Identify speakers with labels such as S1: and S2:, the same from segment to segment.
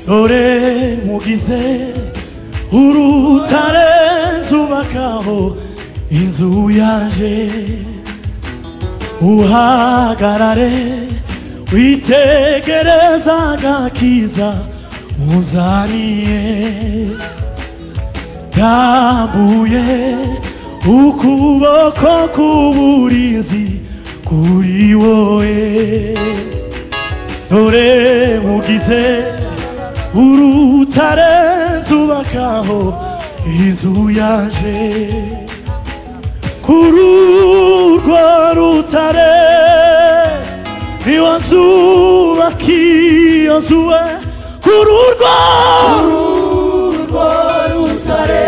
S1: dore mugize urutare nzubakaho inzu yanje uhagarare witegereza agakiza uzaniye yambuye ukuboko k'uburinzi kuri wowe dore mugize urutare nzubakaho inzu yanje kuri urwo rutare niwo nzubakiye nzuwe kuri urwo rutare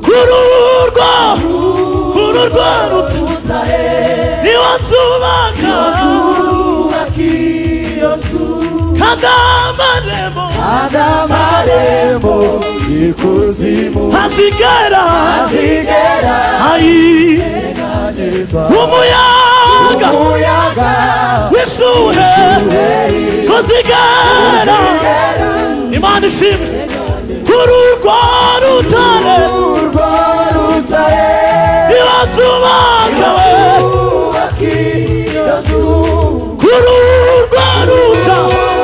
S1: kuri urwo rutare niwo nzubaka kandi amarembo y'ikuzimu hazigera umuyaga w'ishuhe kuzigera Imana ishimwe kuri urwo rutare niwo nzubaka kuri urwo rutare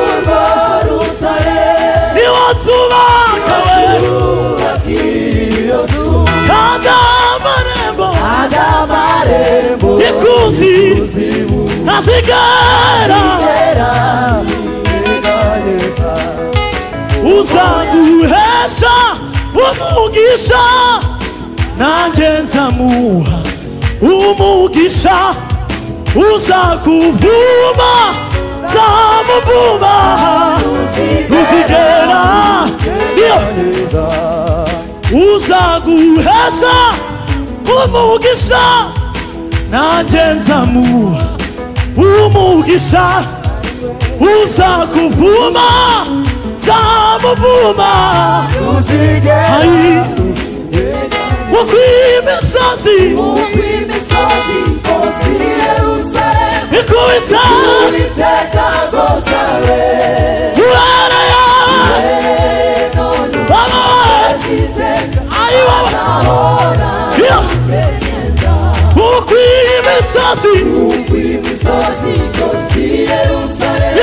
S1: niwo nzubaka kandi amarembo y'ikuzimu ntazigera uzaguhesha umugisha nanjye nzamuha umugisha uzakuvuma nzamuvuma ntuzigera uzaguhesha umugisha nanjye nzamuha umugisha uzakuvuma nzamuvuma ukw'imisozi hose Yerusalemu Uwiteka agosale uhereye none aziteka azahora ukw'imisozi hose Yerusalemu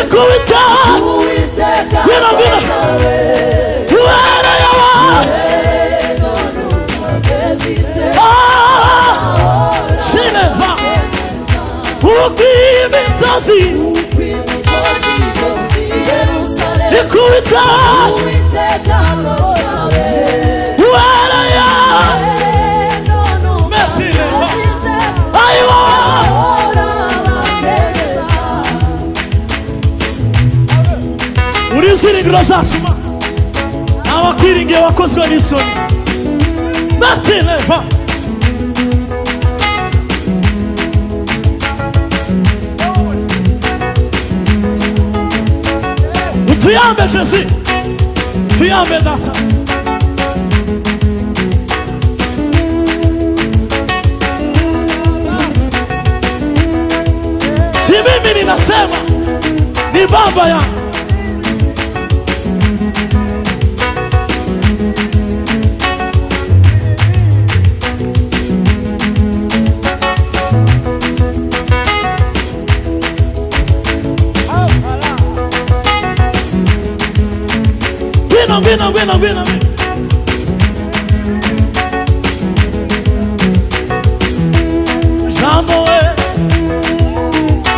S1: Uwiteka agosale uhereye ukw'imisozi ikubita uhereye ayiwa uri izingiro zacu abakwiringiye wakozwe n'isoni matineva tuyambe Jésus tuyambe data si mimi ninasema ni baba ya Vino.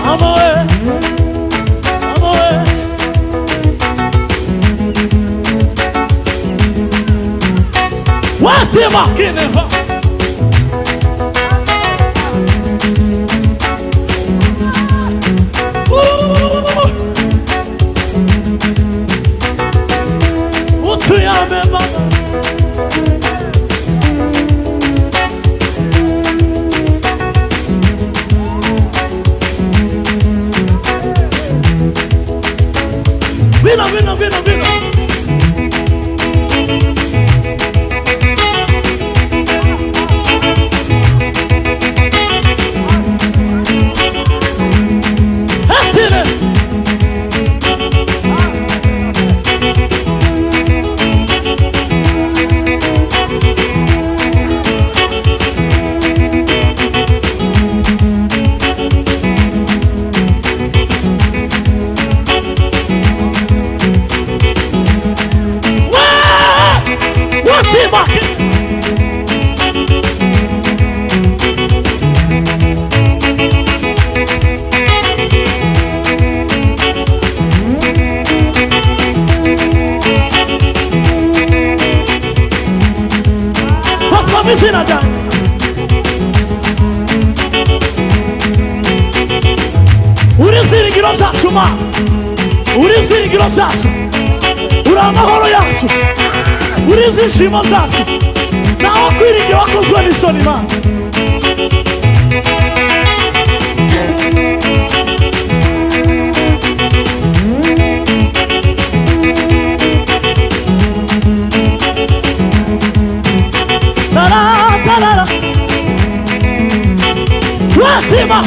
S1: Amoe. What am I getting? Vino. uri ibyiringiro byacu Mana, uri ibyiringiro byacu, uri amahoro yacu, uri ibyishimo byacu, ntawe kwiringira wakozwe n'isoni Mana. Tarara Watima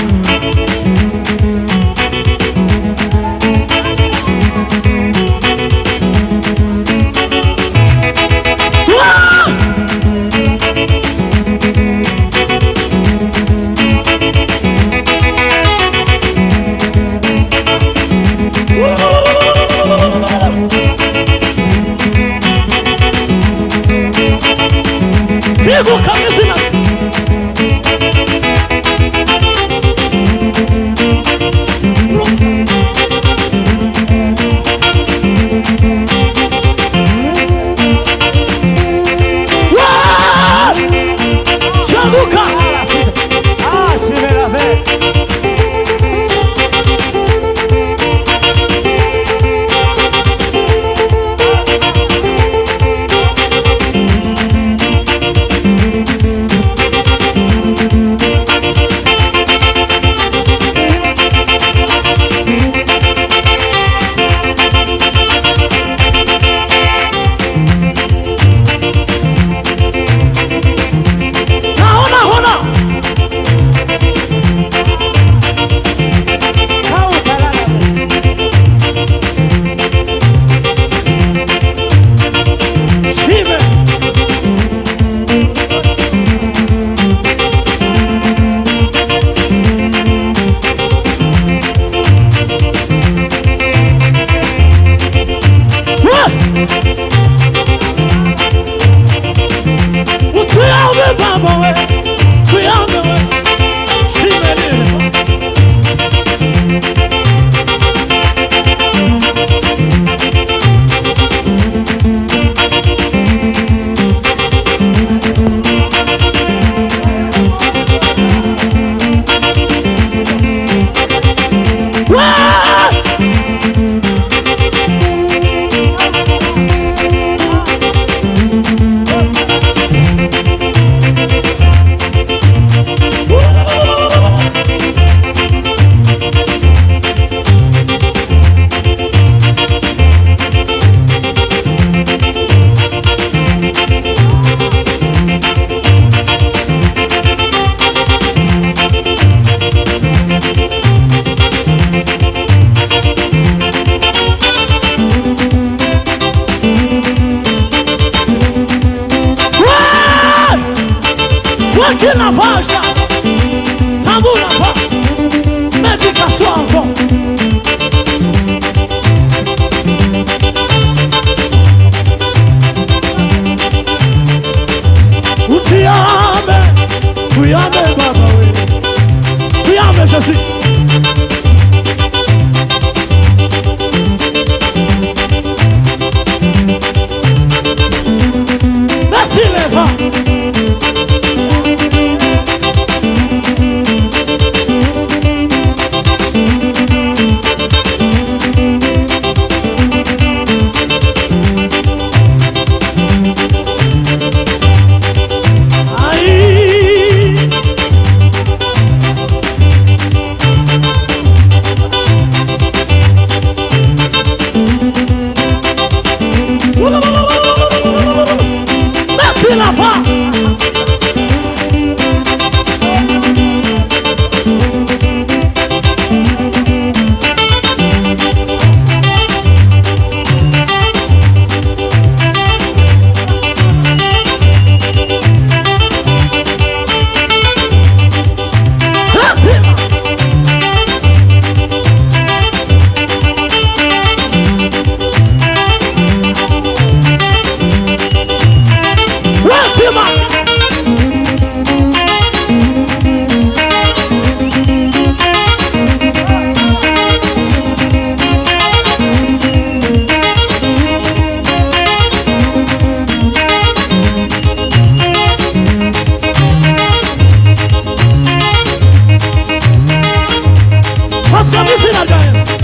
S1: himbazwa mu izina rya Yesu.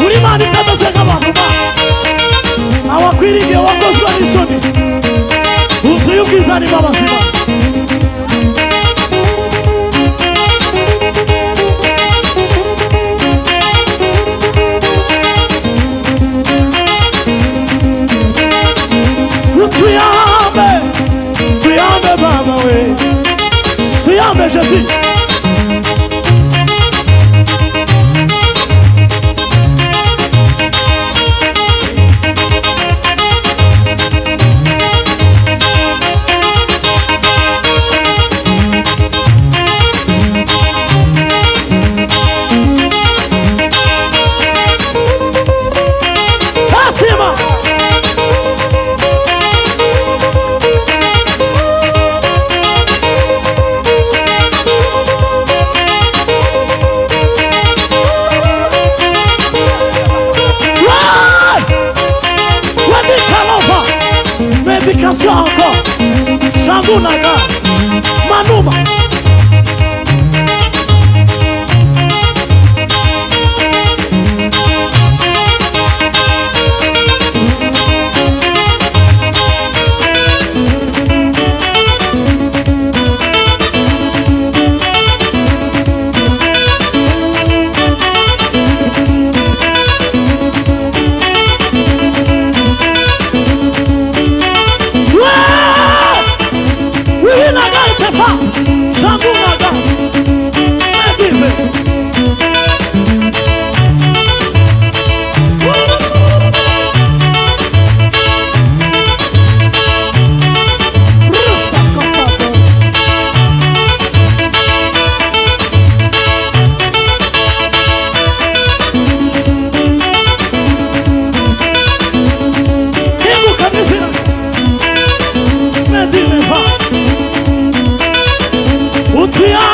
S1: Uri Imana itameze nk'abantu abakwiriye wakozwe n'isoni, wuzuye ubwiza n'imbabazi. Tuyambe Baba we, tuyambe Jésus. Médication encore, Shangunaga, Manuma. Utiyambe